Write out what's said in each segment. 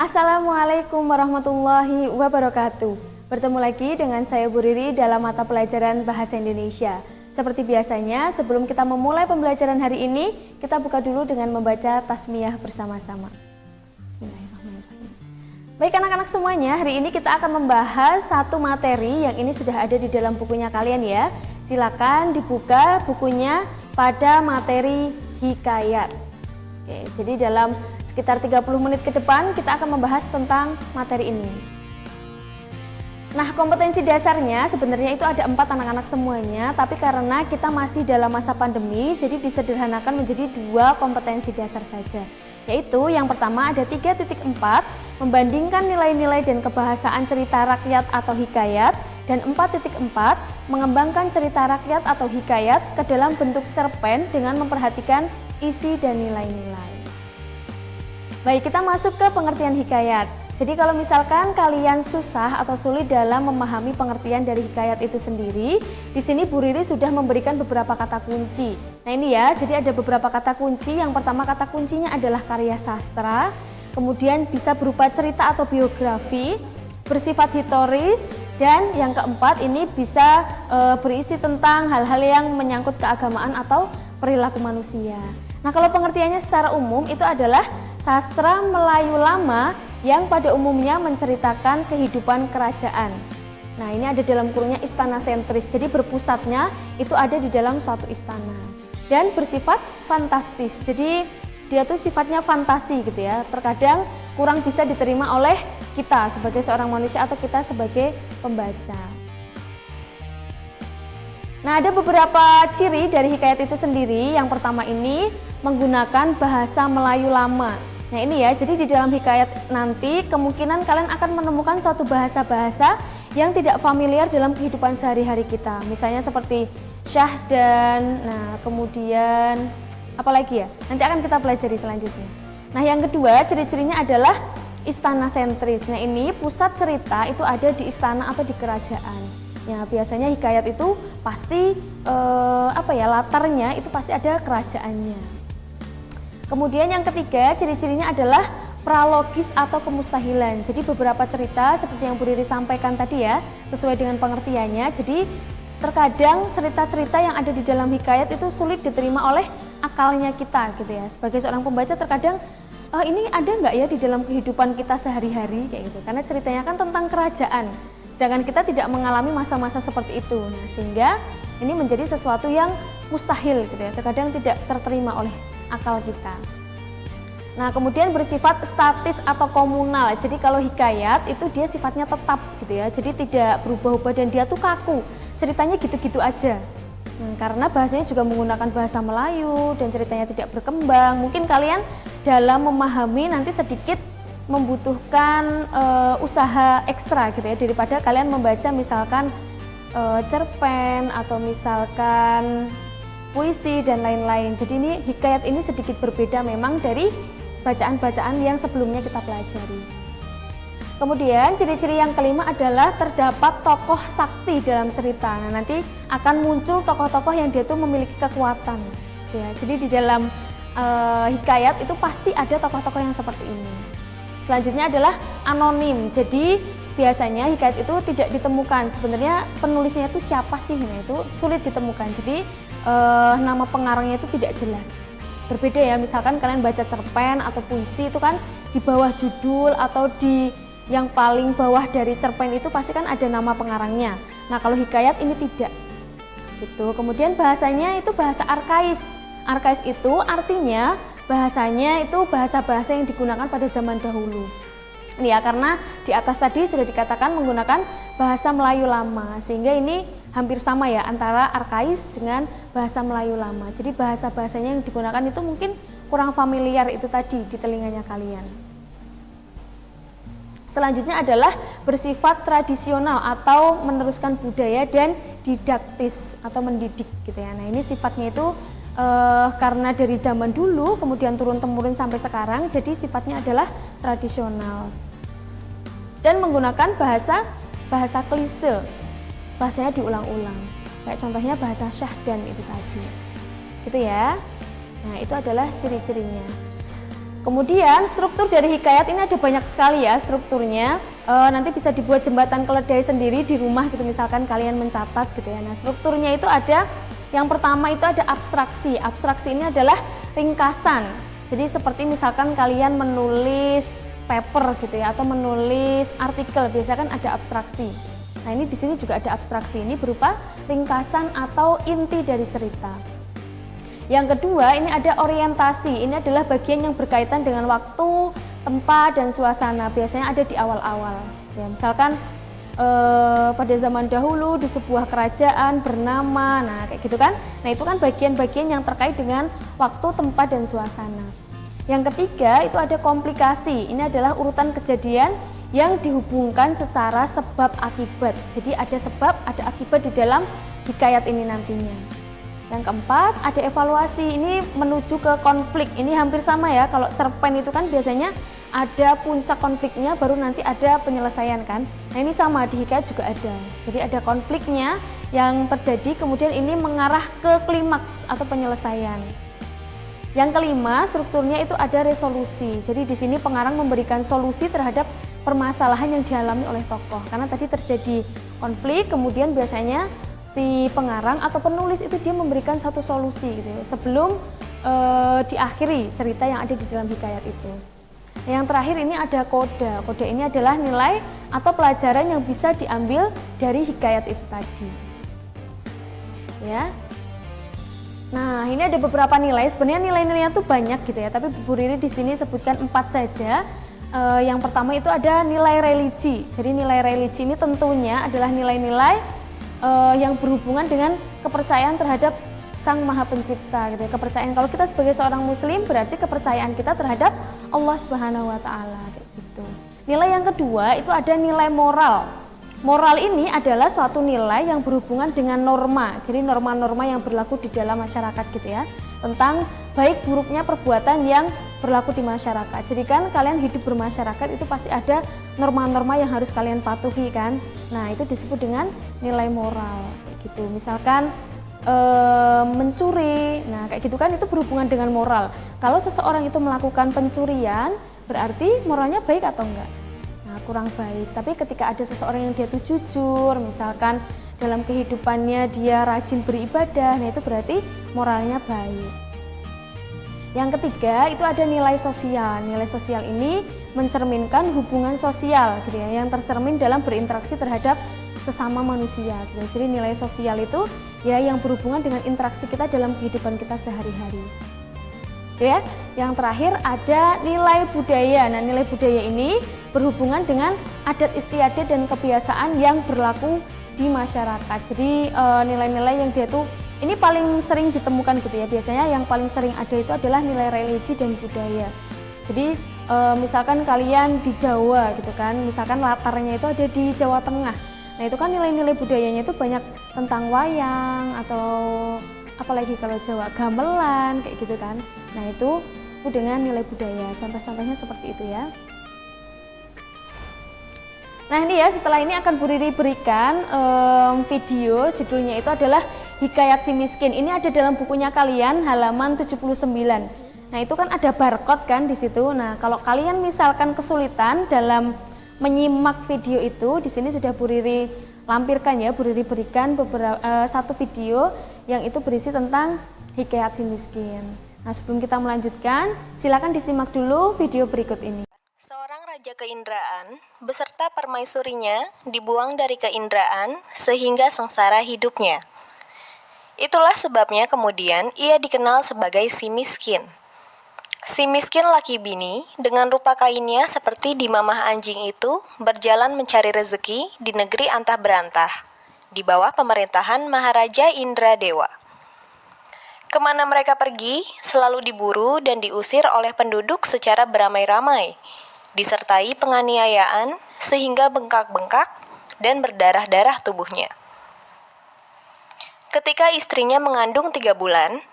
Assalamualaikum warahmatullahi wabarakatuh. Bertemu lagi dengan saya Bu Riri dalam mata pelajaran Bahasa Indonesia. Seperti biasanya, sebelum kita memulai pembelajaran hari ini, kita buka dulu dengan membaca tasmiyah bersama-sama. Bismillahirrahmanirrahim. Baik anak-anak semuanya, hari ini kita akan membahas satu materi yang ini sudah ada di dalam bukunya kalian ya. Silakan dibuka bukunya pada materi hikayat. Oke, jadi dalam sekitar 30 menit ke depan kita akan membahas tentang materi ini. Nah, kompetensi dasarnya sebenarnya itu ada 4 anak-anak semuanya, tapi karena kita masih dalam masa pandemi, jadi disederhanakan menjadi 2 kompetensi dasar saja. Yaitu yang pertama ada 3.4, membandingkan nilai-nilai dan kebahasaan cerita rakyat atau hikayat, dan 4.4, mengembangkan cerita rakyat atau hikayat ke dalam bentuk cerpen dengan memperhatikan isi dan nilai-nilai. Baik, kita masuk ke pengertian hikayat. Jadi kalau misalkan kalian susah atau sulit dalam memahami pengertian dari hikayat itu sendiri, di sini Bu Riri sudah memberikan beberapa kata kunci. Nah ini ya, jadi ada beberapa kata kunci. Yang pertama kata kuncinya adalah karya sastra, kemudian bisa berupa cerita atau biografi, bersifat historis, dan yang keempat ini bisa berisi tentang hal-hal yang menyangkut keagamaan atau perilaku manusia. Nah kalau pengertiannya secara umum itu adalah sastra Melayu lama yang pada umumnya menceritakan kehidupan kerajaan. Nah ini ada dalam kurungnya istana sentris, jadi berpusatnya itu ada di dalam suatu istana. Dan bersifat fantastis, jadi dia tuh sifatnya fantasi gitu ya, terkadang kurang bisa diterima oleh kita sebagai seorang manusia atau kita sebagai pembaca. Nah ada beberapa ciri dari hikayat itu sendiri. Yang pertama ini menggunakan bahasa Melayu lama. Nah ini ya, jadi di dalam hikayat nanti kemungkinan kalian akan menemukan suatu bahasa-bahasa yang tidak familiar dalam kehidupan sehari-hari kita. Misalnya seperti syahdan, nah kemudian apa lagi ya? Nanti akan kita pelajari selanjutnya. Nah yang kedua ciri-cirinya adalah istana sentris. Nah ini pusat cerita itu ada di istana atau di kerajaan. Ya biasanya hikayat itu pasti latarnya itu pasti ada kerajaannya. Kemudian yang ketiga ciri-cirinya adalah pralogis atau kemustahilan. Jadi beberapa cerita seperti yang Bu Riri sampaikan tadi ya, sesuai dengan pengertiannya. Jadi terkadang cerita-cerita yang ada di dalam hikayat itu sulit diterima oleh akalnya kita gitu ya. Sebagai seorang pembaca terkadang ini ada nggak ya di dalam kehidupan kita sehari-hari kayak gitu. Karena ceritanya kan tentang kerajaan. Sedangkan kita tidak mengalami masa-masa seperti itu. Nah, sehingga ini menjadi sesuatu yang mustahil gitu ya. Terkadang tidak terterima oleh akal kita. Nah kemudian bersifat statis atau komunal. Jadi kalau hikayat itu dia sifatnya tetap gitu ya, jadi tidak berubah-ubah dan dia tuh kaku, ceritanya gitu-gitu aja. Karena bahasanya juga menggunakan bahasa Melayu dan ceritanya tidak berkembang. Mungkin kalian dalam memahami nanti sedikit membutuhkan usaha ekstra gitu ya, daripada kalian membaca misalkan cerpen atau misalkan puisi dan lain-lain. Jadi ini hikayat ini sedikit berbeda memang dari bacaan-bacaan yang sebelumnya kita pelajari. Kemudian ciri-ciri yang kelima adalah terdapat tokoh sakti dalam cerita. Nah nanti akan muncul tokoh-tokoh yang dia tuh memiliki kekuatan. Ya, jadi di dalam hikayat itu pasti ada tokoh-tokoh yang seperti ini. Selanjutnya adalah anonim. Jadi biasanya hikayat itu tidak ditemukan. Sebenarnya penulisnya itu siapa sih? Nah itu sulit ditemukan. Jadi nama pengarangnya itu tidak jelas. Berbeda ya, misalkan kalian baca cerpen atau puisi itu kan di bawah judul atau di yang paling bawah dari cerpen itu pasti kan ada nama pengarangnya. Nah kalau hikayat ini tidak. Gitu. Kemudian bahasanya itu bahasa arkais. Arkais itu artinya bahasanya itu bahasa-bahasa yang digunakan pada zaman dahulu. Ini ya, karena di atas tadi sudah dikatakan menggunakan bahasa Melayu lama, sehingga ini hampir sama ya antara arkais dengan bahasa Melayu lama. Jadi bahasa-bahasanya yang digunakan itu mungkin kurang familiar itu tadi di telinganya kalian. Selanjutnya adalah bersifat tradisional atau meneruskan budaya dan didaktis atau mendidik gitu ya. Nah ini sifatnya itu karena dari zaman dulu kemudian turun-temurun sampai sekarang, jadi sifatnya adalah tradisional dan menggunakan bahasa klise. Bahasanya diulang-ulang, kayak contohnya bahasa syahdan itu tadi gitu ya. Nah itu adalah ciri-cirinya. Kemudian struktur dari hikayat ini ada banyak sekali ya strukturnya. Nanti bisa dibuat jembatan keledai sendiri di rumah gitu, misalkan kalian mencatat gitu ya. Nah, strukturnya itu ada, yang pertama itu ada abstraksi. Abstraksi ini adalah ringkasan. Jadi seperti misalkan kalian menulis paper gitu ya, atau menulis artikel, biasanya kan ada abstraksi. Nah, ini di sini juga ada abstraksi, ini berupa ringkasan atau inti dari cerita. Yang kedua, ini ada orientasi. Ini adalah bagian yang berkaitan dengan waktu, tempat, dan suasana. Biasanya ada di awal-awal. Ya, misalkan pada zaman dahulu di sebuah kerajaan bernama, nah kayak gitu kan. Nah, itu kan bagian-bagian yang terkait dengan waktu, tempat, dan suasana. Yang ketiga, itu ada komplikasi. Ini adalah urutan kejadian yang dihubungkan secara sebab akibat. Jadi ada sebab, ada akibat di dalam hikayat ini nantinya. Yang keempat, ada evaluasi. Ini menuju ke konflik. Ini hampir sama ya, kalau cerpen itu kan biasanya ada puncak konfliknya, baru nanti ada penyelesaian kan. Nah, ini sama, di hikayat juga ada. Jadi ada konfliknya yang terjadi, kemudian ini mengarah ke klimaks atau penyelesaian. Yang kelima, strukturnya itu ada resolusi. Jadi di sini pengarang memberikan solusi terhadap permasalahan yang dialami oleh tokoh. Karena tadi terjadi konflik, kemudian biasanya si pengarang atau penulis itu dia memberikan satu solusi gitu ya, sebelum diakhiri cerita yang ada di dalam hikayat itu. Yang terakhir ini ada koda. Koda ini adalah nilai atau pelajaran yang bisa diambil dari hikayat itu tadi. Ya. Nah, ini ada beberapa nilai. Sebenarnya nilai-nilainya tuh banyak gitu ya, tapi Bu Riri di sini sebutkan 4 saja. Yang pertama itu ada nilai religi. Jadi nilai religi ini tentunya adalah nilai-nilai yang berhubungan dengan kepercayaan terhadap Sang Maha Pencipta gitu ya. Kepercayaan, kalau kita sebagai seorang muslim berarti kepercayaan kita terhadap Allah Subhanahu wa taala kayak gitu. Nilai yang kedua itu ada nilai moral. Moral ini adalah suatu nilai yang berhubungan dengan norma. Jadi norma-norma yang berlaku di dalam masyarakat gitu ya. Tentang baik buruknya perbuatan yang berlaku di masyarakat. Jadi kan kalian hidup bermasyarakat itu pasti ada norma-norma yang harus kalian patuhi kan. Nah, itu disebut dengan nilai moral kayak gitu. Misalkan mencuri, nah kayak gitu kan itu berhubungan dengan moral. Kalau seseorang itu melakukan pencurian, berarti moralnya baik atau enggak? Nah, kurang baik. Tapi ketika ada seseorang yang dia tuh jujur, misalkan dalam kehidupannya dia rajin beribadah, nah itu berarti moralnya baik. Yang ketiga itu ada nilai sosial. Nilai sosial ini mencerminkan hubungan sosial gitu ya, yang tercermin dalam berinteraksi terhadap sesama manusia gitu. Jadi nilai sosial itu ya yang berhubungan dengan interaksi kita dalam kehidupan kita sehari-hari. Ya, yang terakhir ada nilai budaya. Nah, nilai budaya ini berhubungan dengan adat istiadat dan kebiasaan yang berlaku di masyarakat. Jadi nilai-nilai yang dia tuh ini paling sering ditemukan gitu ya. Biasanya yang paling sering ada itu adalah nilai religi dan budaya. Jadi misalkan kalian di Jawa gitu kan, misalkan latarnya itu ada di Jawa Tengah. Nah, itu kan nilai-nilai budayanya itu banyak tentang wayang atau apalagi kalau Jawa gamelan kayak gitu kan. Nah, itu disebut dengan nilai budaya. Contoh-contohnya seperti itu ya. Nah, ini ya, setelah ini akan Bu Riri berikan video, judulnya itu adalah Hikayat Si Miskin. Ini ada dalam bukunya kalian halaman 79. Nah, itu kan ada barcode kan di situ. Nah, kalau kalian misalkan kesulitan dalam menyimak video itu, di sini sudah Bu Riri lampirkan ya. Bu Riri berikan satu video yang itu berisi tentang Hikayat Si Miskin. Nah, sebelum kita melanjutkan, silakan disimak dulu video berikut ini. Seorang raja keindraan beserta permaisurinya dibuang dari keindraan sehingga sengsara hidupnya. Itulah sebabnya kemudian ia dikenal sebagai si miskin. Si miskin laki bini dengan rupa kainnya seperti di mamah anjing itu berjalan mencari rezeki di negeri antah berantah, di bawah pemerintahan Maharaja Indradewa. Kemana mereka pergi, selalu diburu dan diusir oleh penduduk secara beramai-ramai, disertai penganiayaan sehingga bengkak-bengkak dan berdarah-darah tubuhnya. Ketika istrinya mengandung 3 bulan,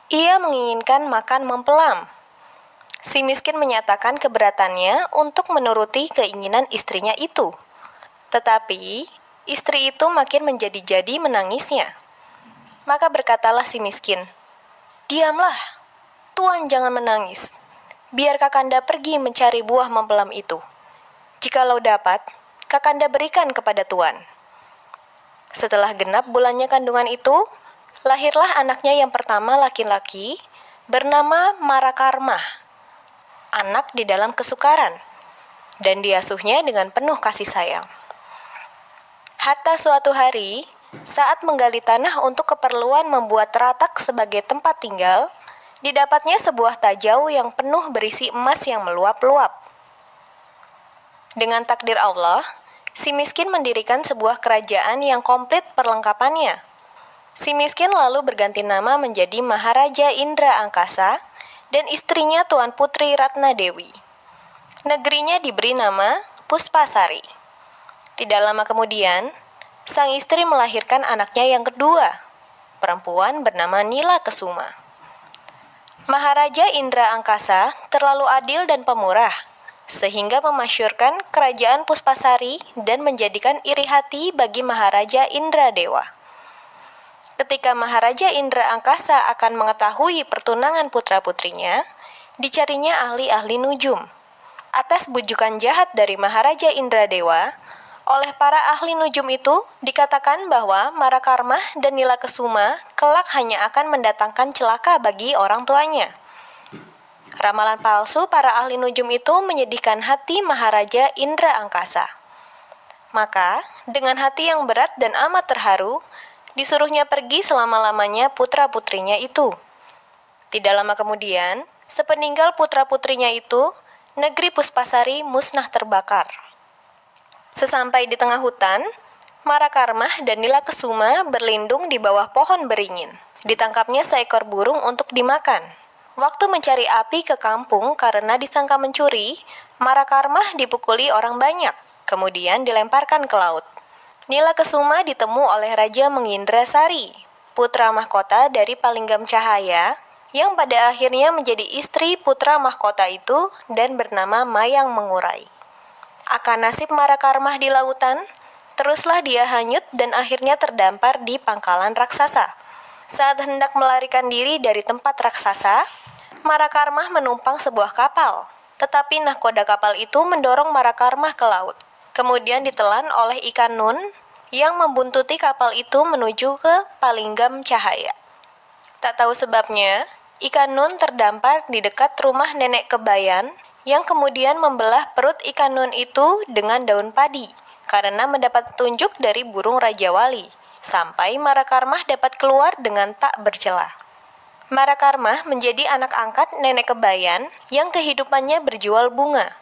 ia menginginkan makan mempelam. Si miskin menyatakan keberatannya untuk menuruti keinginan istrinya itu. Tetapi, istri itu makin menjadi-jadi menangisnya. Maka berkatalah si miskin, "Diamlah, Tuan jangan menangis. biar Kakanda pergi mencari buah mempelam itu. Jikalau dapat, Kakanda berikan kepada Tuan." Setelah genap bulannya kandungan itu, lahirlah anaknya yang pertama laki-laki, bernama Marakarma, anak di dalam kesukaran, dan diasuhnya dengan penuh kasih sayang. Hatta suatu hari, saat menggali tanah untuk keperluan membuat teratak sebagai tempat tinggal, didapatnya sebuah tajau yang penuh berisi emas yang meluap-luap. Dengan takdir Allah, si miskin mendirikan sebuah kerajaan yang komplit perlengkapannya. Si miskin lalu berganti nama menjadi Maharaja Indra Angkasa dan istrinya Tuan Putri Ratna Dewi. Negerinya diberi nama Puspasari. Tidak lama kemudian, sang istri melahirkan anaknya yang kedua, perempuan bernama Nila Kesuma. Maharaja Indra Angkasa terlalu adil dan pemurah, sehingga memasyurkan kerajaan Puspasari dan menjadikan iri hati bagi Maharaja Indra Dewa. Ketika Maharaja Indra Angkasa akan mengetahui pertunangan putra-putrinya, dicarinya ahli-ahli nujum. Atas bujukan jahat dari Maharaja Indra Dewa, oleh para ahli nujum itu dikatakan bahwa Marakarma dan Nila Kesuma kelak hanya akan mendatangkan celaka bagi orang tuanya. Ramalan palsu para ahli nujum itu menyedihkan hati Maharaja Indra Angkasa. Maka, dengan hati yang berat dan amat terharu, disuruhnya pergi selama-lamanya putra-putrinya itu. Tidak lama kemudian, sepeninggal putra-putrinya itu, negeri Puspasari musnah terbakar. Sesampai di tengah hutan, Marakarma dan Nila Kesuma berlindung di bawah pohon beringin. Ditangkapnya seekor burung untuk dimakan. Waktu mencari api ke kampung karena disangka mencuri, Marakarma dipukuli orang banyak, kemudian dilemparkan ke laut. Nila Kesuma ditemu oleh Raja Mengindrasari, putra mahkota dari Palinggam Cahaya, yang pada akhirnya menjadi istri putra mahkota itu dan bernama Mayang Mengurai. Akan nasib Marakarma di lautan, teruslah dia hanyut dan akhirnya terdampar di pangkalan raksasa. Saat hendak melarikan diri dari tempat raksasa, Marakarma menumpang sebuah kapal, tetapi nahkoda kapal itu mendorong Marakarma ke laut. Kemudian ditelan oleh ikan nun yang membuntuti kapal itu menuju ke Palinggam Cahaya. Tak tahu sebabnya, ikan nun terdampar di dekat rumah nenek Kebayan yang kemudian membelah perut ikan nun itu dengan daun padi karena mendapat petunjuk dari burung Raja Wali, sampai Marakarma dapat keluar dengan tak bercela. Marakarma menjadi anak angkat nenek Kebayan yang kehidupannya berjual bunga.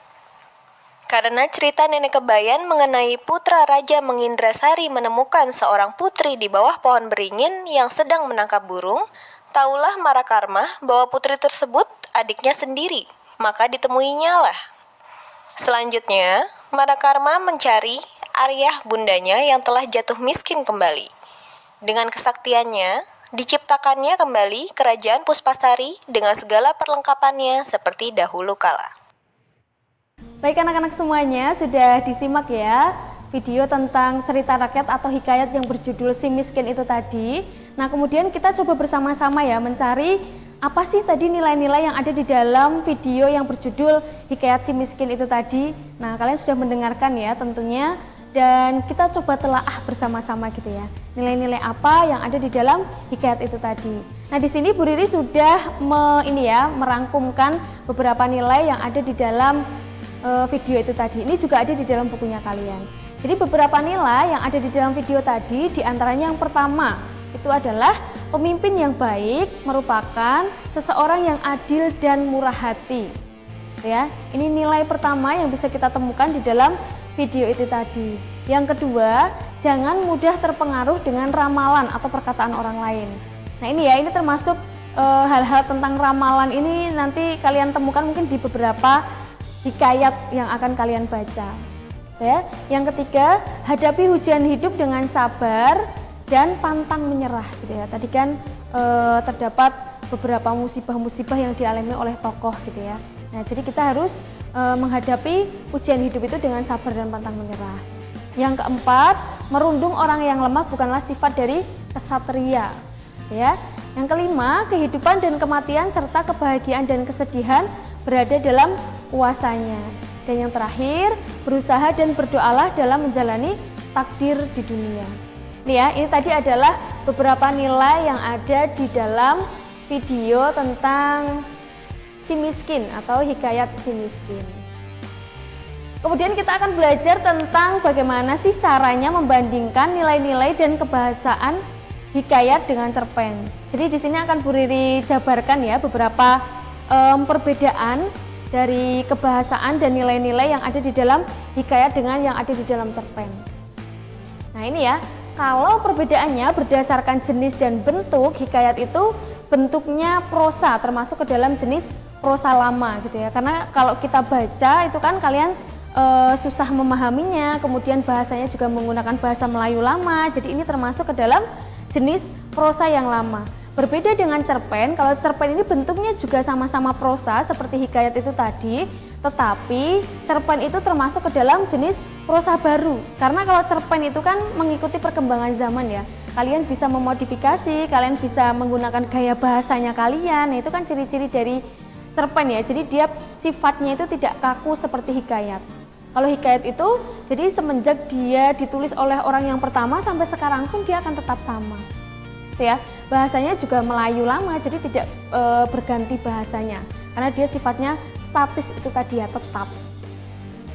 Karena cerita nenek Kebayan mengenai putra Raja Mengindrasari menemukan seorang putri di bawah pohon beringin yang sedang menangkap burung, taulah Marakarma bahwa putri tersebut adiknya sendiri, maka ditemuinya lah. Selanjutnya, Marakarma mencari Aryah bundanya yang telah jatuh miskin kembali. Dengan kesaktiannya, diciptakannya kembali kerajaan Puspasari dengan segala perlengkapannya seperti dahulu kala. Baik anak-anak semuanya, sudah disimak ya video tentang cerita rakyat atau hikayat yang berjudul Si Miskin itu tadi. Nah, kemudian kita coba bersama-sama ya mencari apa sih tadi nilai-nilai yang ada di dalam video yang berjudul Hikayat Si Miskin itu tadi. Nah, kalian sudah mendengarkan ya tentunya, dan kita coba telaah bersama-sama gitu ya. Nilai-nilai apa yang ada di dalam hikayat itu tadi. Nah, di sini Bu Riri sudah merangkumkan beberapa nilai yang ada di dalam video itu tadi. Ini juga ada di dalam bukunya kalian. Jadi beberapa nilai yang ada di dalam video tadi, diantaranya yang pertama itu adalah pemimpin yang baik merupakan seseorang yang adil dan murah hati. Ya, ini nilai pertama yang bisa kita temukan di dalam video itu tadi. Yang kedua, jangan mudah terpengaruh dengan ramalan atau perkataan orang lain. Nah, ini ya, ini termasuk hal-hal tentang ramalan ini nanti kalian temukan mungkin di beberapa hikayat yang akan kalian baca. Ya. Yang ketiga, hadapi ujian hidup dengan sabar dan pantang menyerah gitu ya. Tadi kan terdapat beberapa musibah-musibah yang dialami oleh tokoh gitu ya. Nah, jadi kita harus menghadapi ujian hidup itu dengan sabar dan pantang menyerah. Yang keempat, merundung orang yang lemah bukanlah sifat dari kesatria ya. Yang kelima, kehidupan dan kematian serta kebahagiaan dan kesedihan berada dalam kuasanya. Dan yang terakhir, berusaha dan berdoalah dalam menjalani takdir di dunia. Nih ya, ini tadi adalah beberapa nilai yang ada di dalam video tentang si miskin atau hikayat si miskin. Kemudian kita akan belajar tentang bagaimana sih caranya membandingkan nilai-nilai dan kebahasaan hikayat dengan cerpen. Jadi di sini akan Bu Riri jabarkan ya beberapa perbedaan dari kebahasaan dan nilai-nilai yang ada di dalam hikayat dengan yang ada di dalam cerpen. Nah ini ya, kalau perbedaannya berdasarkan jenis dan bentuk, hikayat itu bentuknya prosa, termasuk ke dalam jenis prosa lama gitu ya. Karena kalau kita baca itu kan kalian susah memahaminya, kemudian bahasanya juga menggunakan bahasa Melayu lama, jadi ini termasuk ke dalam jenis prosa yang lama. Berbeda dengan cerpen, kalau cerpen ini bentuknya juga sama-sama prosa seperti hikayat itu tadi, tetapi cerpen itu termasuk ke dalam jenis prosa baru. Karena kalau cerpen itu kan mengikuti perkembangan zaman ya. Kalian bisa memodifikasi, kalian bisa menggunakan gaya bahasanya kalian. Nah, itu kan ciri-ciri dari cerpen ya. Jadi dia sifatnya itu tidak kaku seperti hikayat. Kalau hikayat itu, jadi semenjak dia ditulis oleh orang yang pertama sampai sekarang pun dia akan tetap sama. Ya, bahasanya juga Melayu lama, jadi tidak berganti bahasanya karena dia sifatnya statis itu tadi ya, tetap.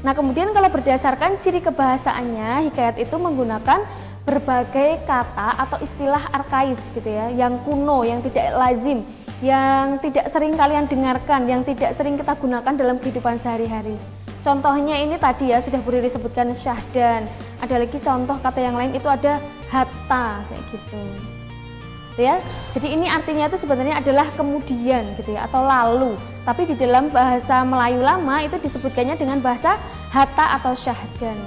Nah kemudian kalau berdasarkan ciri kebahasaannya, hikayat itu menggunakan berbagai kata atau istilah arkais gitu ya, yang kuno, yang tidak lazim, yang tidak sering kalian dengarkan, yang tidak sering kita gunakan dalam kehidupan sehari-hari. Contohnya ini tadi ya sudah Bu Riri sebutkan syahdan, ada lagi contoh kata yang lain itu ada hatta kayak gitu. Ya, jadi ini artinya itu sebenarnya adalah kemudian gitu ya atau lalu. Tapi di dalam bahasa Melayu lama itu disebutkannya dengan bahasa hatta atau syahdan.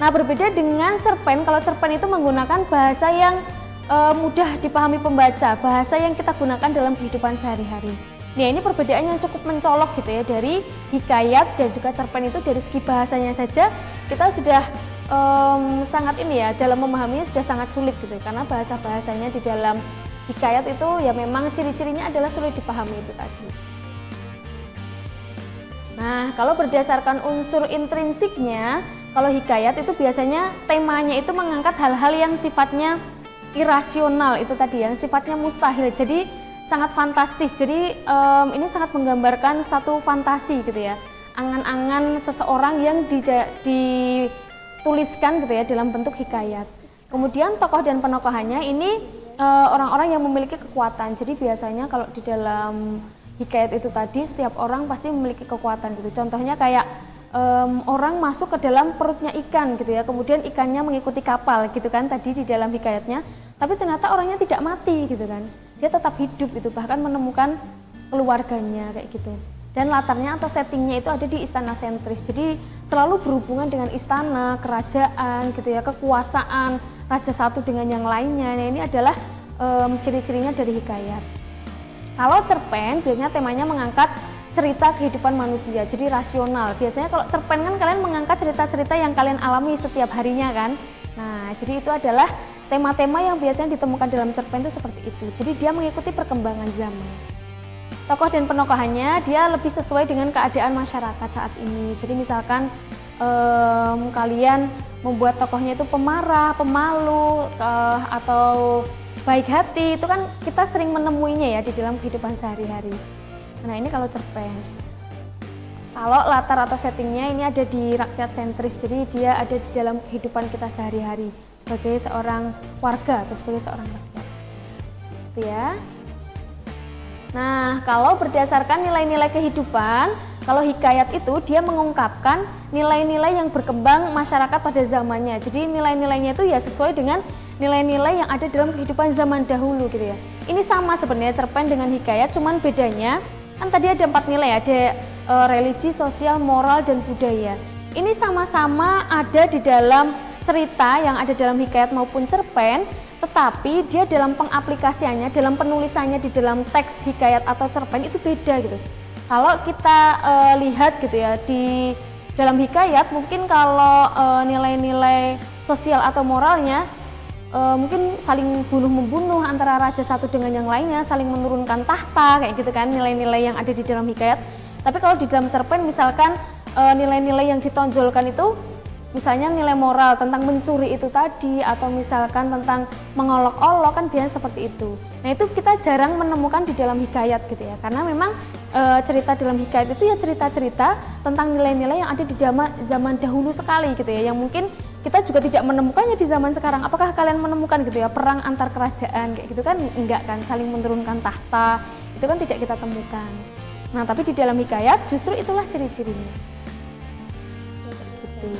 Nah, berbeda dengan cerpen, kalau cerpen itu menggunakan bahasa yang mudah dipahami pembaca, bahasa yang kita gunakan dalam kehidupan sehari-hari. Nah, ini perbedaan yang cukup mencolok gitu ya dari hikayat dan juga cerpen itu dari segi bahasanya saja kita sudah sangat ini ya, dalam memahaminya sudah sangat sulit gitu karena bahasa-bahasanya di dalam hikayat itu ya memang ciri-cirinya adalah sulit dipahami itu tadi. Nah, kalau berdasarkan unsur intrinsiknya, kalau hikayat itu biasanya temanya itu mengangkat hal-hal yang sifatnya irasional itu tadi, yang sifatnya mustahil, jadi sangat fantastis. Jadi ini sangat menggambarkan satu fantasi gitu ya, angan-angan seseorang yang dituliskan gitu ya dalam bentuk hikayat. Kemudian tokoh dan penokohannya ini orang-orang yang memiliki kekuatan. Jadi biasanya kalau di dalam hikayat itu tadi setiap orang pasti memiliki kekuatan gitu. Contohnya kayak orang masuk ke dalam perutnya ikan gitu ya, kemudian ikannya mengikuti kapal gitu kan tadi di dalam hikayatnya. Tapi ternyata orangnya tidak mati gitu kan, dia tetap hidup itu, bahkan menemukan keluarganya kayak gitu. Dan latarnya atau settingnya itu ada di istana sentris, jadi selalu berhubungan dengan istana, kerajaan gitu ya, kekuasaan raja satu dengan yang lainnya. Nah, ini adalah ciri-cirinya dari hikayat. Kalau cerpen biasanya temanya mengangkat cerita kehidupan manusia, jadi rasional. Biasanya kalau cerpen kan kalian mengangkat cerita-cerita yang kalian alami setiap harinya kan. Nah, jadi itu adalah tema-tema yang biasanya ditemukan dalam cerpen itu seperti itu. Jadi dia mengikuti perkembangan zaman. Tokoh dan penokohannya dia lebih sesuai dengan keadaan masyarakat saat ini. Jadi misalkan kalian membuat tokohnya itu pemarah, pemalu, atau baik hati, itu kan kita sering menemuinya ya di dalam kehidupan sehari-hari. Nah, ini kalau cerpen. Kalau latar atau settingnya ini ada di rakyat sentris, jadi dia ada di dalam kehidupan kita sehari-hari sebagai seorang warga atau sebagai seorang rakyat. Itu ya. Nah, kalau berdasarkan nilai-nilai kehidupan, kalau hikayat itu dia mengungkapkan nilai-nilai yang berkembang masyarakat pada zamannya. Jadi nilai-nilainya itu ya sesuai dengan nilai-nilai yang ada dalam kehidupan zaman dahulu gitu ya. Ini sama sebenarnya cerpen dengan hikayat, cuman bedanya kan tadi ada 4 nilai, ada religi, sosial, moral, dan budaya. Ini sama-sama ada di dalam cerita yang ada dalam hikayat maupun cerpen, tetapi dia dalam pengaplikasiannya, dalam penulisannya di dalam teks hikayat atau cerpen itu beda gitu. Kalau kita lihat gitu ya di dalam hikayat, mungkin kalau nilai-nilai sosial atau moralnya mungkin saling bunuh-membunuh antara raja satu dengan yang lainnya, saling menurunkan tahta kayak gitu kan, nilai-nilai yang ada di dalam hikayat. Tapi kalau di dalam cerpen misalkan nilai-nilai yang ditonjolkan itu misalnya nilai moral tentang mencuri itu tadi, atau misalkan tentang mengolok-olok, kan biasanya seperti itu. Nah itu kita jarang menemukan di dalam hikayat gitu ya, karena memang cerita dalam hikayat itu ya cerita-cerita tentang nilai-nilai yang ada di zaman dahulu sekali gitu ya, yang mungkin kita juga tidak menemukannya di zaman sekarang. Apakah kalian menemukan gitu ya perang antar kerajaan kayak gitu kan? Enggak kan, saling menurunkan tahta itu kan tidak kita temukan. Nah tapi di dalam hikayat justru itulah ciri-cirinya gitu.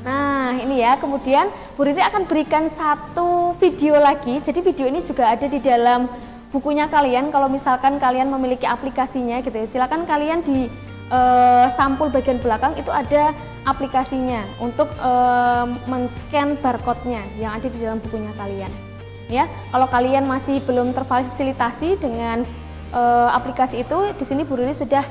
Nah ini ya, kemudian Bu Riri akan berikan satu video lagi. Jadi video ini juga ada di dalam bukunya kalian. Kalau misalkan kalian memiliki aplikasinya gitu ya, silakan kalian di sampul bagian belakang itu ada aplikasinya untuk men-scan barcode-nya yang ada di dalam bukunya kalian. Ya, kalau kalian masih belum terfasilitasi dengan aplikasi itu, di sini Bu Riri sudah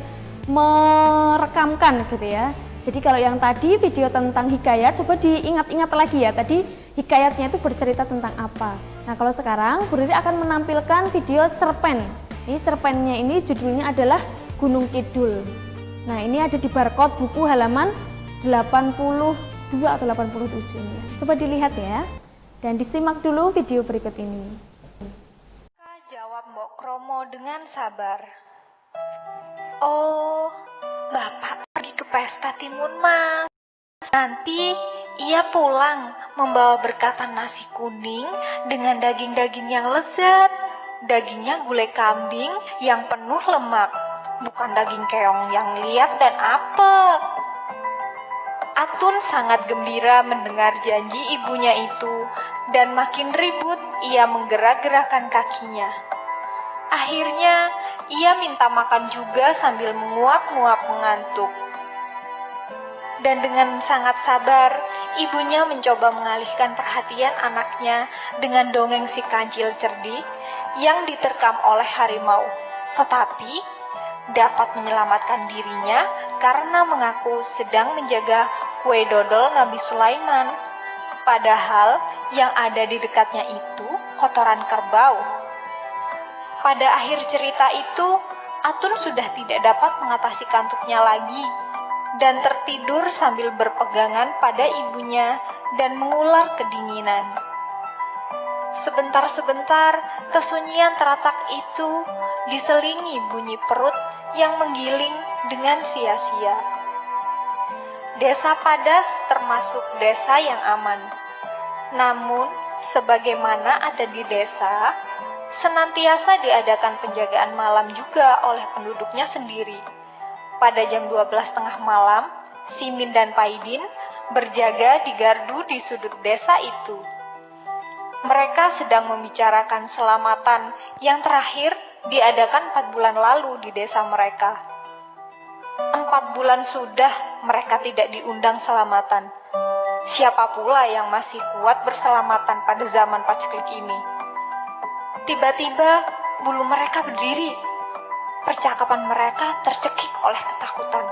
merekamkan gitu ya. Jadi kalau yang tadi video tentang hikayat, coba diingat-ingat lagi ya, tadi hikayatnya itu bercerita tentang apa. Nah kalau sekarang Bu Riri akan menampilkan video cerpen. Ini cerpennya ini judulnya adalah Gunung Kidul. Nah ini ada di barcode buku halaman 82 atau 87 ini. Coba dilihat ya, dan disimak dulu video berikut ini. Jawab Mbok Kromo dengan sabar. Oh, Bapak pergi ke pesta timun mas. Nanti ia pulang membawa berkatan nasi kuning dengan daging-daging yang lezat. Dagingnya gulai kambing yang penuh lemak, bukan daging keong yang liat dan apek. Atun sangat gembira mendengar janji ibunya itu, dan makin ribut ia menggerak-gerakkan kakinya. Akhirnya, ia minta makan juga sambil menguap-nguap mengantuk. Dan dengan sangat sabar, ibunya mencoba mengalihkan perhatian anaknya dengan dongeng si kancil cerdik yang diterkam oleh harimau. Tetapi, dapat menyelamatkan dirinya karena mengaku sedang menjaga kue dodol Nabi Sulaiman. Padahal yang ada di dekatnya itu kotoran kerbau. Pada akhir cerita itu, Atun sudah tidak dapat mengatasi kantuknya lagi dan tertidur sambil berpegangan pada ibunya dan mengular kedinginan. Sebentar-sebentar, kesunyian teratak itu diselingi bunyi perut yang menggiling dengan sia-sia. Desa Padas termasuk desa yang aman. Namun, sebagaimana ada di desa, senantiasa diadakan penjagaan malam juga oleh penduduknya sendiri. Pada jam 12.30 malam, Simin dan Paidin berjaga di gardu di sudut desa itu. Mereka sedang membicarakan selamatan yang terakhir diadakan 4 bulan lalu di desa mereka. 4 bulan sudah mereka tidak diundang selamatan. Siapa pula yang masih kuat berselamatan pada zaman paceklik ini? Tiba-tiba bulu mereka berdiri. Percakapan mereka tercekik oleh ketakutan.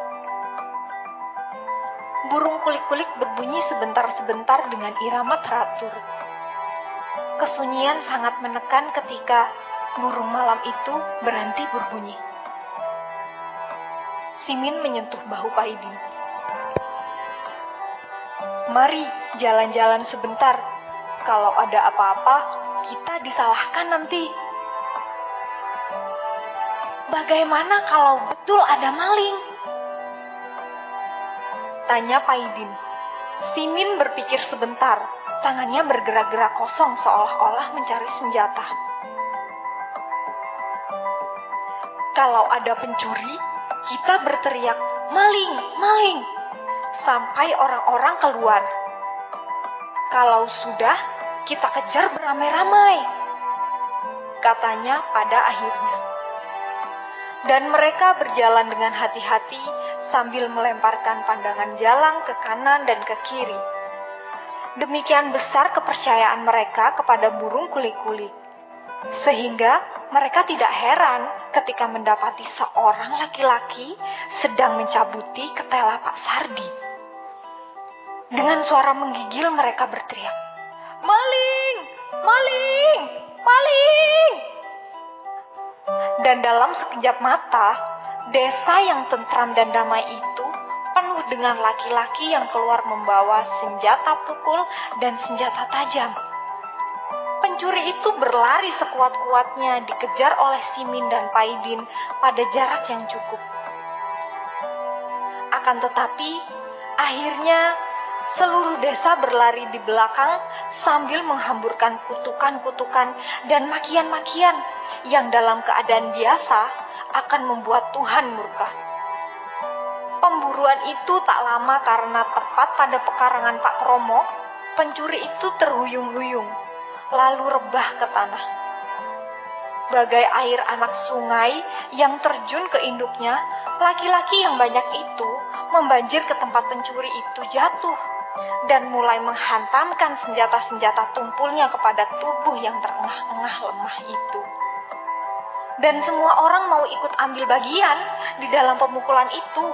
Burung kulik-kulik berbunyi sebentar-sebentar dengan irama teratur. Kesunyian sangat menekan ketika burung malam itu berhenti berbunyi. Simin menyentuh bahu Paidin. Mari jalan-jalan sebentar. Kalau ada apa-apa, kita disalahkan nanti. Bagaimana kalau betul ada maling? Tanya Paidin. Simin berpikir sebentar. Tangannya bergerak-gerak kosong seolah-olah mencari senjata. Kalau ada pencuri, kita berteriak, maling, maling, sampai orang-orang keluar. Kalau sudah, kita kejar beramai-ramai, katanya pada akhirnya. Dan mereka berjalan dengan hati-hati sambil melemparkan pandangan jalang ke kanan dan ke kiri. Demikian besar kepercayaan mereka kepada burung kulik-kulik, sehingga mereka tidak heran ketika mendapati seorang laki-laki sedang mencabuti ketela Pak Sardi. Dengan suara menggigil mereka berteriak, maling, Maling! Maling! Dan dalam sekejap mata, desa yang tentram dan damai itu penuh dengan laki-laki yang keluar membawa senjata pukul dan senjata tajam. Pencuri itu berlari sekuat-kuatnya dikejar oleh Simin dan Paidin pada jarak yang cukup. Akan tetapi, akhirnya seluruh desa berlari di belakang sambil menghamburkan kutukan-kutukan dan makian-makian yang dalam keadaan biasa akan membuat Tuhan murka. Pemburuan itu tak lama karena tepat pada pekarangan Pak Kromo, pencuri itu terhuyung-huyung, lalu rebah ke tanah. Bagai air anak sungai yang terjun ke induknya, laki-laki yang banyak itu membanjir ke tempat pencuri itu jatuh dan mulai menghantamkan senjata-senjata tumpulnya kepada tubuh yang terengah-engah lemah itu. Dan semua orang mau ikut ambil bagian di dalam pemukulan itu.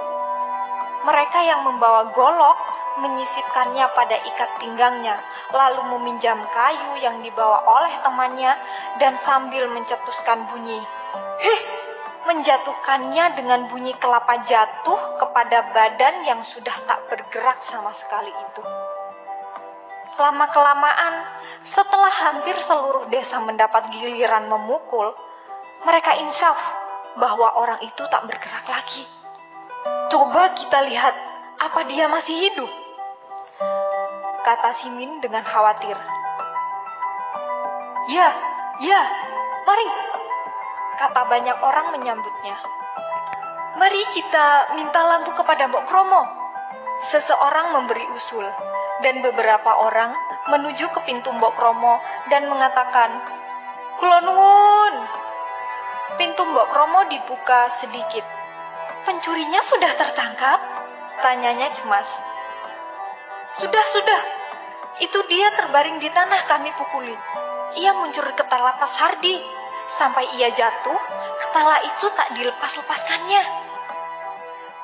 Mereka yang membawa golok menyisipkannya pada ikat pinggangnya, lalu meminjam kayu yang dibawa oleh temannya dan sambil mencetuskan bunyi, menjatuhkannya dengan bunyi kelapa jatuh kepada badan yang sudah tak bergerak sama sekali itu. Lama-kelamaan, setelah hampir seluruh desa mendapat giliran memukul, mereka insaf bahwa orang itu tak bergerak lagi. Coba kita lihat, apa dia masih hidup? Kata Simin dengan khawatir. Ya, mari, kata banyak orang menyambutnya. Mari kita minta lampu kepada Mbok Kromo. Seseorang memberi usul, dan beberapa orang menuju ke pintu Mbok Kromo dan mengatakan, "Kula nuwun." Pintu Mbok Kromo dibuka sedikit. "Pencurinya sudah tertangkap?" tanyanya cemas. Sudah. Itu dia terbaring di tanah kami pukuli. Ia mencuri ketala Pak Hardi. Sampai ia jatuh, ketala itu tak dilepas-lepaskannya.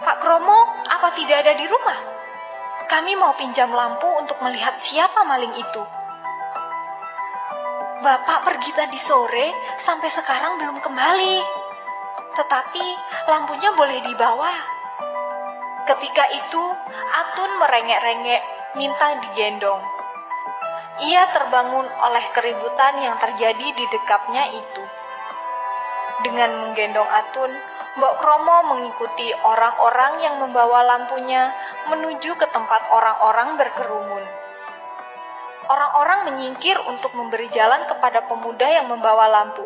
Pak Kromo, apa tidak ada di rumah? Kami mau pinjam lampu untuk melihat siapa maling itu. Bapak pergi tadi sore, sampai sekarang belum kembali. Tetapi lampunya boleh dibawa. Ketika itu, Atun merengek-rengek, minta digendong. Ia terbangun oleh keributan yang terjadi di dekapnya itu. Dengan menggendong Atun, Mbok Kromo mengikuti orang-orang yang membawa lampunya menuju ke tempat orang-orang berkerumun. Orang-orang menyingkir untuk memberi jalan kepada pemuda yang membawa lampu.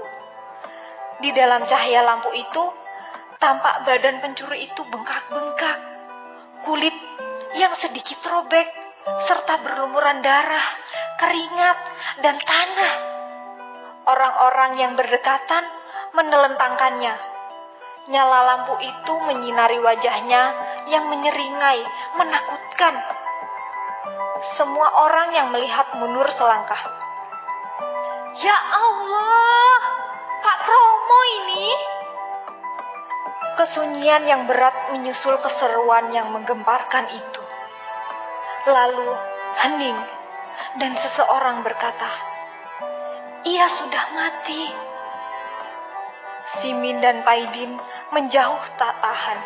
Di dalam cahaya lampu itu, tampak badan pencuri itu bengkak-bengkak. Kulit yang sedikit robek, serta berlumuran darah, keringat, dan tanah. Orang-orang yang berdekatan menelentangkannya. Nyala lampu itu menyinari wajahnya yang menyeringai, menakutkan. Semua orang yang melihat mundur selangkah. Ya Allah, Pak Kromo ini. Kesunyian yang berat menyusul keseruan yang menggemparkan itu. Lalu hening dan seseorang berkata, "Ia sudah mati." Simin dan Paidin menjauh tak tahan.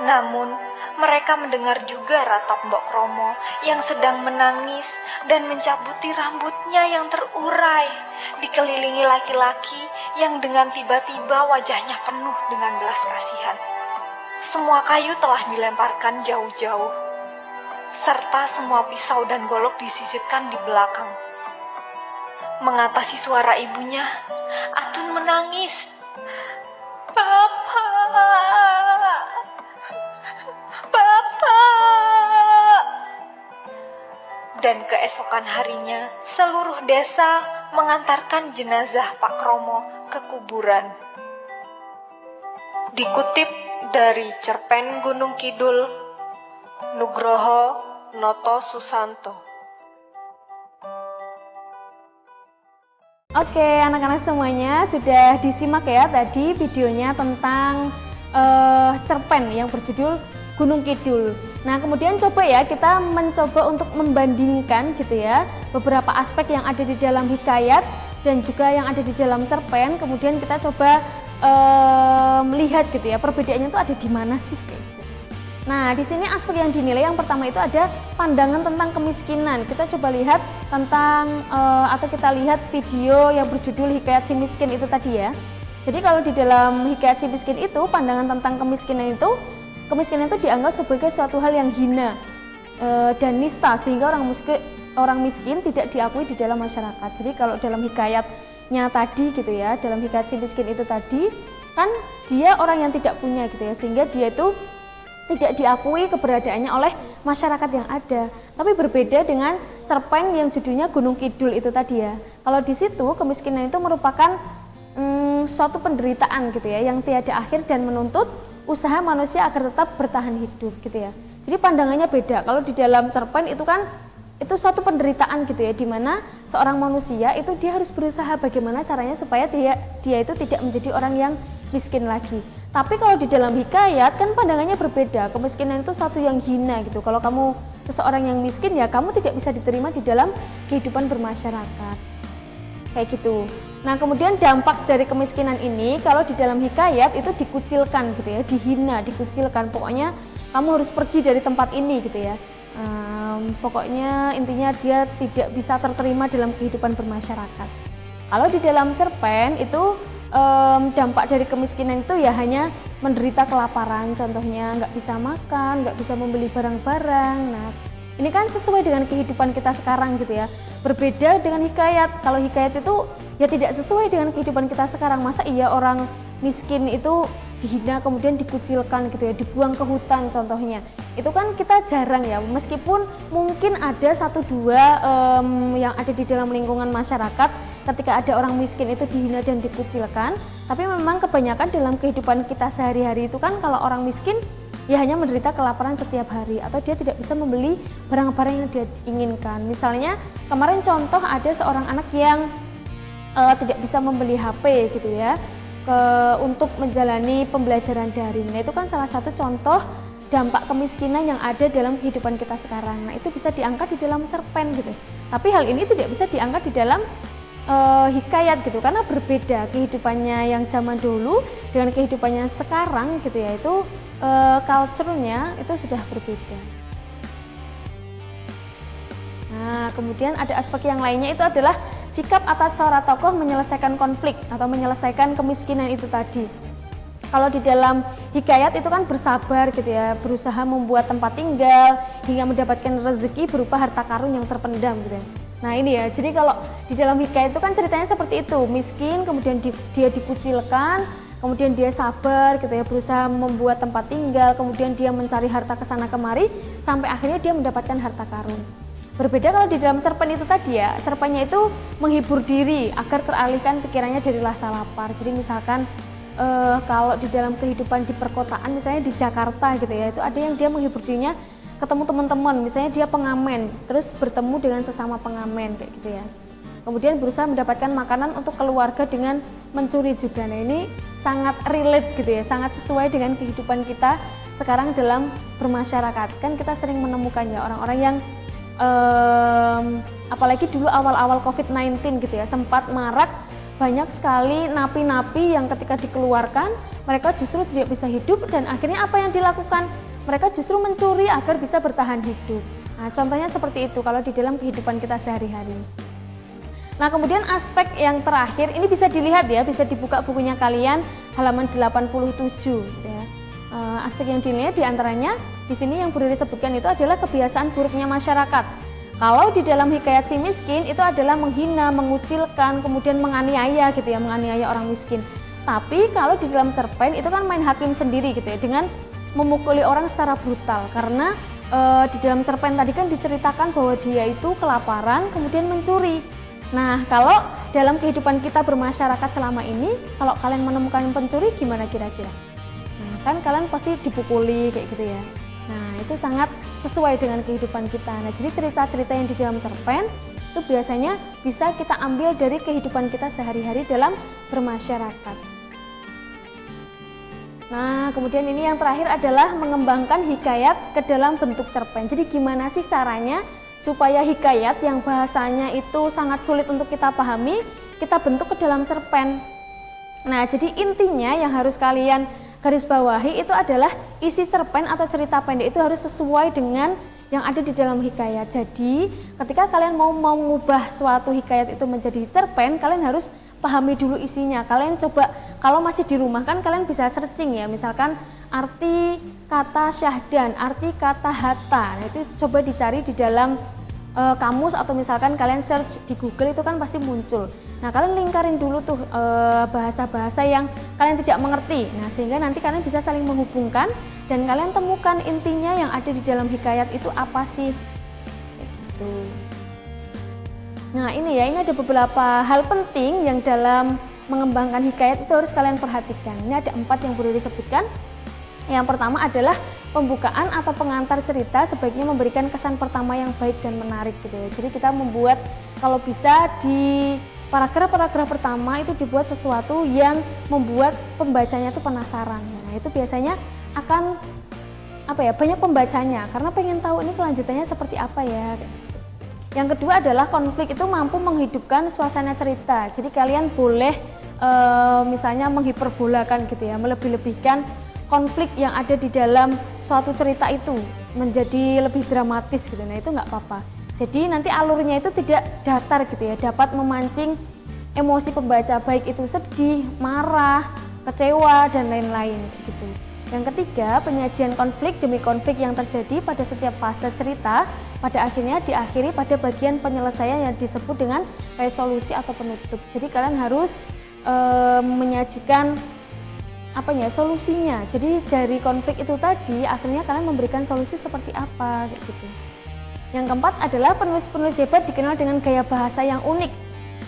Namun mereka mendengar juga ratap Mbok Kromo yang sedang menangis dan mencabuti rambutnya yang terurai, dikelilingi laki-laki yang dengan tiba-tiba wajahnya penuh dengan belas kasihan. Semua kayu telah dilemparkan jauh-jauh, serta semua pisau dan golok disisipkan di belakang. Mengatasi suara ibunya, Atun menangis. Bapak! Dan keesokan harinya, seluruh desa mengantarkan jenazah Pak Kromo ke kuburan. Dikutip dari cerpen Gunung Kidul, Nugroho Noto Susanto. Oke, anak-anak semuanya sudah disimak ya tadi videonya tentang cerpen yang berjudul Gunung Kidul. Nah, kemudian coba ya kita mencoba untuk membandingkan gitu ya beberapa aspek yang ada di dalam hikayat dan juga yang ada di dalam cerpen. Kemudian kita coba melihat gitu ya perbedaannya itu ada di mana sih kayak gitu. Nah, di sini aspek yang dinilai yang pertama itu ada pandangan tentang kemiskinan. Kita coba lihat tentang atau kita lihat video yang berjudul Hikayat Si Miskin itu tadi ya. Jadi kalau di dalam Hikayat Si Miskin itu pandangan tentang kemiskinan itu dianggap sebagai suatu hal yang hina dan nista, sehingga orang miskin tidak diakui di dalam masyarakat. Jadi kalau dalam hikayatnya tadi gitu ya, dalam hikayat Si Miskin itu tadi kan dia orang yang tidak punya gitu ya, sehingga dia itu tidak diakui keberadaannya oleh masyarakat yang ada. Tapi berbeda dengan cerpen yang judulnya Gunung Kidul itu tadi ya. Kalau di situ kemiskinan itu merupakan suatu penderitaan gitu ya, yang tiada akhir dan menuntut usaha manusia agar tetap bertahan hidup gitu ya. Jadi pandangannya beda. Kalau di dalam cerpen itu kan itu suatu penderitaan gitu ya, dimana seorang manusia itu dia harus berusaha bagaimana caranya supaya dia itu tidak menjadi orang yang miskin lagi. Tapi kalau di dalam hikayat kan pandangannya berbeda. Kemiskinan itu suatu yang hina gitu. Kalau kamu seseorang yang miskin ya kamu tidak bisa diterima di dalam kehidupan bermasyarakat. Kayak gitu. Nah, kemudian dampak dari kemiskinan ini kalau di dalam hikayat itu dikucilkan gitu ya, dihina, dikucilkan. Pokoknya kamu harus pergi dari tempat ini gitu ya. Pokoknya intinya dia tidak bisa terterima dalam kehidupan bermasyarakat. Kalau di dalam cerpen itu dampak dari kemiskinan itu ya hanya menderita kelaparan, contohnya nggak bisa makan, nggak bisa membeli barang-barang. Nah, ini kan sesuai dengan kehidupan kita sekarang gitu ya. Berbeda dengan hikayat. Kalau hikayat itu ya tidak sesuai dengan kehidupan kita sekarang. Masa iya orang miskin itu dihina kemudian dikucilkan gitu ya, dibuang ke hutan contohnya. Itu kan kita jarang ya, meskipun mungkin ada satu dua yang ada di dalam lingkungan masyarakat ketika ada orang miskin itu dihina dan dikucilkan. Tapi memang kebanyakan dalam kehidupan kita sehari-hari itu kan kalau orang miskin ya hanya menderita kelaparan setiap hari atau dia tidak bisa membeli barang-barang yang dia inginkan. Misalnya kemarin contoh ada seorang anak yang tidak bisa membeli HP gitu ya untuk menjalani pembelajaran daring. Nah, itu kan salah satu contoh dampak kemiskinan yang ada dalam kehidupan kita sekarang. Nah, itu bisa diangkat di dalam cerpen gitu. Tapi hal ini tidak bisa diangkat di dalam hikayat gitu karena berbeda kehidupannya yang zaman dulu dengan kehidupannya sekarang gitu ya, itu culture-nya itu sudah berbeda. Nah, kemudian ada aspek yang lainnya itu adalah sikap atau cara tokoh menyelesaikan konflik atau menyelesaikan kemiskinan itu tadi. Kalau di dalam hikayat itu kan bersabar gitu ya, berusaha membuat tempat tinggal hingga mendapatkan rezeki berupa harta karun yang terpendam gitu ya. Nah ini ya, jadi kalau di dalam hikayat itu kan ceritanya seperti itu, miskin kemudian dia dikucilkan, kemudian dia sabar gitu ya, berusaha membuat tempat tinggal, kemudian dia mencari harta kesana kemari sampai akhirnya dia mendapatkan harta karun. Berbeda kalau di dalam cerpen itu tadi ya, cerpennya itu menghibur diri agar teralihkan pikirannya dari rasa lapar. Jadi misalkan kalau di dalam kehidupan di perkotaan misalnya di Jakarta gitu ya, itu ada yang dia menghibur dirinya ketemu teman-teman, misalnya dia pengamen, terus bertemu dengan sesama pengamen kayak gitu ya. Kemudian berusaha mendapatkan makanan untuk keluarga dengan mencuri juga. Nah ini sangat relate gitu ya, sangat sesuai dengan kehidupan kita sekarang dalam bermasyarakat. Kan kita sering menemukannya orang-orang yang apalagi dulu awal-awal COVID-19 gitu ya, sempat marak banyak sekali napi-napi yang ketika dikeluarkan mereka justru tidak bisa hidup dan akhirnya apa yang dilakukan? Mereka justru mencuri agar bisa bertahan hidup. Nah, contohnya seperti itu kalau di dalam kehidupan kita sehari-hari. Nah, kemudian aspek yang terakhir ini bisa dilihat ya, bisa dibuka bukunya kalian halaman 87 ya. Aspek yang dilihat diantaranya di sini yang perlu disebutkan itu adalah kebiasaan buruknya masyarakat. Kalau di dalam hikayat Si Miskin itu adalah menghina, mengucilkan, kemudian menganiaya gitu ya, menganiaya orang miskin. Tapi kalau di dalam cerpen itu kan main hakim sendiri gitu ya, dengan memukuli orang secara brutal. Karena di dalam cerpen tadi kan diceritakan bahwa dia itu kelaparan kemudian mencuri. Nah, kalau dalam kehidupan kita bermasyarakat selama ini, kalau kalian menemukan pencuri gimana kira-kira? Nah, kan kalian pasti dipukuli kayak gitu ya. Nah, itu sangat sesuai dengan kehidupan kita. Nah, jadi cerita-cerita yang di dalam cerpen itu biasanya bisa kita ambil dari kehidupan kita sehari-hari dalam bermasyarakat. Nah, kemudian ini yang terakhir adalah mengembangkan hikayat ke dalam bentuk cerpen. Jadi gimana sih caranya supaya hikayat yang bahasanya itu sangat sulit untuk kita pahami, kita bentuk ke dalam cerpen. Nah, jadi intinya yang harus kalian garis bawahi itu adalah isi cerpen atau cerita pendek itu harus sesuai dengan yang ada di dalam hikayat. Jadi, ketika kalian mau mengubah suatu hikayat itu menjadi cerpen, kalian harus pahami dulu isinya. Kalian coba, kalau masih di rumah kan kalian bisa searching ya, misalkan arti kata syahdan, arti kata hatta. Nah, itu coba dicari di dalam kamus atau misalkan kalian search di Google itu kan pasti muncul. Nah, kalian lingkarin dulu tuh bahasa-bahasa yang kalian tidak mengerti. Nah, sehingga nanti kalian bisa saling menghubungkan dan kalian temukan intinya yang ada di dalam hikayat itu apa sih. Gitu. Nah, ini ada beberapa hal penting yang dalam mengembangkan hikayat itu harus kalian perhatikan. Ini ada 4 yang perlu disebutkan. Yang pertama adalah pembukaan atau pengantar cerita sebaiknya memberikan kesan pertama yang baik dan menarik gitu ya. Jadi kita membuat, kalau bisa di paragraf-paragraf pertama itu dibuat sesuatu yang membuat pembacanya itu penasaran. Nah, itu biasanya akan banyak pembacanya karena pengen tahu ini kelanjutannya seperti apa ya. Yang kedua adalah konflik itu mampu menghidupkan suasana cerita. Jadi kalian boleh misalnya menghiperbolakan gitu ya, melebih-lebihkan konflik yang ada di dalam suatu cerita itu menjadi lebih dramatis gitu. Nah, itu nggak apa-apa. Jadi nanti alurnya itu tidak datar gitu ya, dapat memancing emosi pembaca baik itu sedih, marah, kecewa dan lain-lain gitu. Yang ketiga, penyajian konflik demi konflik yang terjadi pada setiap fase cerita pada akhirnya diakhiri pada bagian penyelesaian yang disebut dengan resolusi atau penutup. Jadi kalian harus menyajikan solusinya. Jadi dari konflik itu tadi akhirnya kalian memberikan solusi seperti apa gitu. Yang keempat adalah penulis-penulis hebat dikenal dengan gaya bahasa yang unik.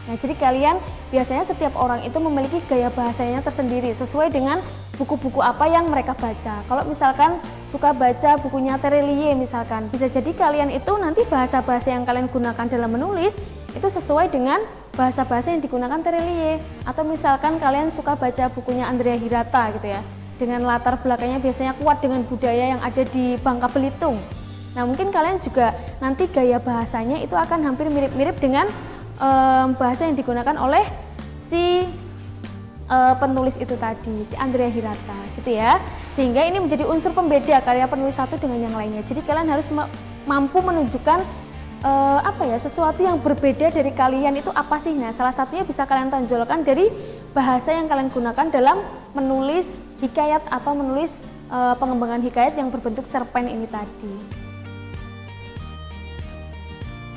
Nah, jadi kalian biasanya setiap orang itu memiliki gaya bahasanya tersendiri sesuai dengan buku-buku apa yang mereka baca. Kalau misalkan suka baca bukunya Terelie misalkan, bisa jadi kalian itu nanti bahasa-bahasa yang kalian gunakan dalam menulis itu sesuai dengan bahasa-bahasa yang digunakan Terelie. Atau misalkan kalian suka baca bukunya Andrea Hirata gitu ya, dengan latar belakangnya biasanya kuat dengan budaya yang ada di Bangka Belitung. Nah, mungkin kalian juga nanti gaya bahasanya itu akan hampir mirip-mirip dengan bahasa yang digunakan oleh si penulis itu tadi, si Andrea Hirata gitu ya. Sehingga ini menjadi unsur pembeda karya penulis satu dengan yang lainnya. Jadi kalian harus mampu menunjukkan sesuatu yang berbeda dari kalian itu apa sih. Nah, salah satunya bisa kalian tonjolkan dari bahasa yang kalian gunakan dalam menulis hikayat atau menulis pengembangan hikayat yang berbentuk cerpen ini tadi.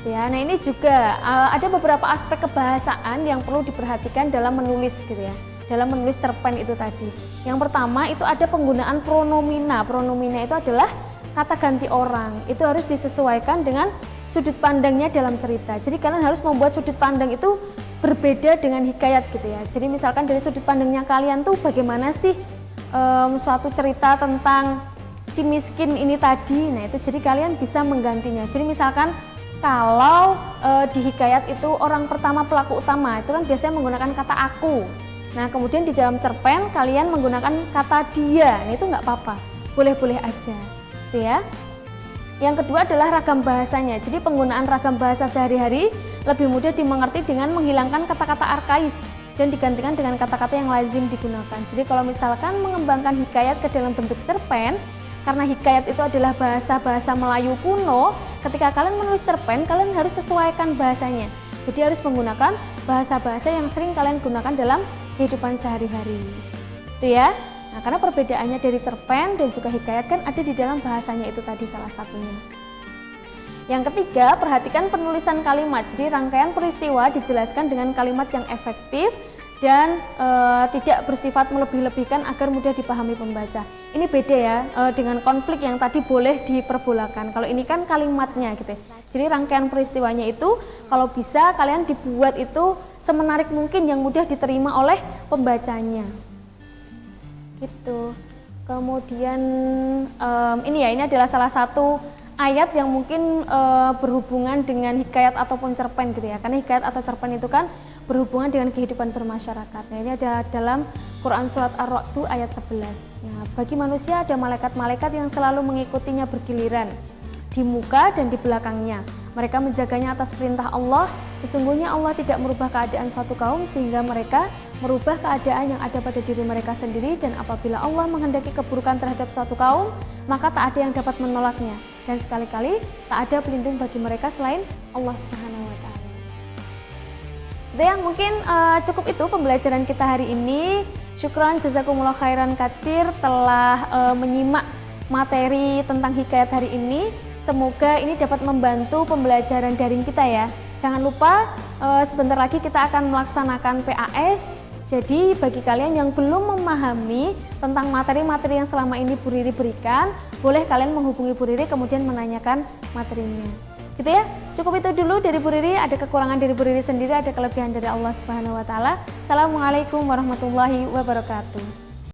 Ya, nah ini juga ada beberapa aspek kebahasaan yang perlu diperhatikan dalam menulis gitu ya, dalam menulis cerpen itu tadi. Yang pertama itu ada penggunaan pronomina. Pronomina itu adalah kata ganti orang. Itu harus disesuaikan dengan sudut pandangnya dalam cerita. Jadi kalian harus membuat sudut pandang itu berbeda dengan hikayat gitu ya. Jadi misalkan dari sudut pandangnya kalian tuh bagaimana sih suatu cerita tentang si miskin ini tadi. Nah, itu jadi kalian bisa menggantinya. Jadi misalkan kalau di hikayat itu orang pertama pelaku utama itu kan biasanya menggunakan kata aku. Nah, kemudian di dalam cerpen kalian menggunakan kata dia. Nah, itu nggak apa-apa, boleh-boleh aja gitu ya. Yang kedua adalah ragam bahasanya. Jadi penggunaan ragam bahasa sehari-hari lebih mudah dimengerti dengan menghilangkan kata-kata arkais dan digantikan dengan kata-kata yang lazim digunakan. Jadi kalau misalkan mengembangkan hikayat ke dalam bentuk cerpen, karena hikayat itu adalah bahasa-bahasa Melayu kuno, ketika kalian menulis cerpen, kalian harus sesuaikan bahasanya. Jadi harus menggunakan bahasa-bahasa yang sering kalian gunakan dalam kehidupan sehari-hari. Itu ya. Nah, karena perbedaannya dari cerpen dan juga hikayat kan ada di dalam bahasanya itu tadi salah satunya. Yang ketiga, perhatikan penulisan kalimat. Jadi rangkaian peristiwa dijelaskan dengan kalimat yang efektif dan tidak bersifat melebih-lebihkan agar mudah dipahami pembaca. Ini beda ya dengan konflik yang tadi boleh diperbolakan. Kalau ini kan kalimatnya gitu ya. Jadi rangkaian peristiwanya itu kalau bisa kalian dibuat itu semenarik mungkin yang mudah diterima oleh pembacanya. Gitu. Kemudian ini adalah salah satu ayat yang mungkin berhubungan dengan hikayat ataupun cerpen gitu ya. Karena hikayat atau cerpen itu kan berhubungan dengan kehidupan bermasyarakat. Nah, ini adalah dalam Quran Surat Ar-Ra'd ayat 11. Nah, bagi manusia ada malaikat-malaikat yang selalu mengikutinya bergiliran di muka dan di belakangnya. Mereka menjaganya atas perintah Allah. Sesungguhnya Allah tidak merubah keadaan suatu kaum sehingga mereka merubah keadaan yang ada pada diri mereka sendiri, dan apabila Allah menghendaki keburukan terhadap suatu kaum, maka tak ada yang dapat menolaknya, dan sekali-kali tak ada pelindung bagi mereka selain Allah Subhanahu wa Ta'ala. Itu yang mungkin cukup itu pembelajaran kita hari ini. Syukran jazakumullah khairan katsir telah menyimak materi tentang hikayat hari ini. Semoga ini dapat membantu pembelajaran daring kita ya. Jangan lupa sebentar lagi kita akan melaksanakan PAS. Jadi bagi kalian yang belum memahami tentang materi-materi yang selama ini Bu Riri berikan, boleh kalian menghubungi Bu Riri kemudian menanyakan materinya. Gitu ya. Cukup itu dulu dari Bu Riri. Ada kekurangan dari Bu Riri sendiri, ada kelebihan dari Allah Subhanahu wa Ta'ala. Assalamualaikum warahmatullahi wabarakatuh.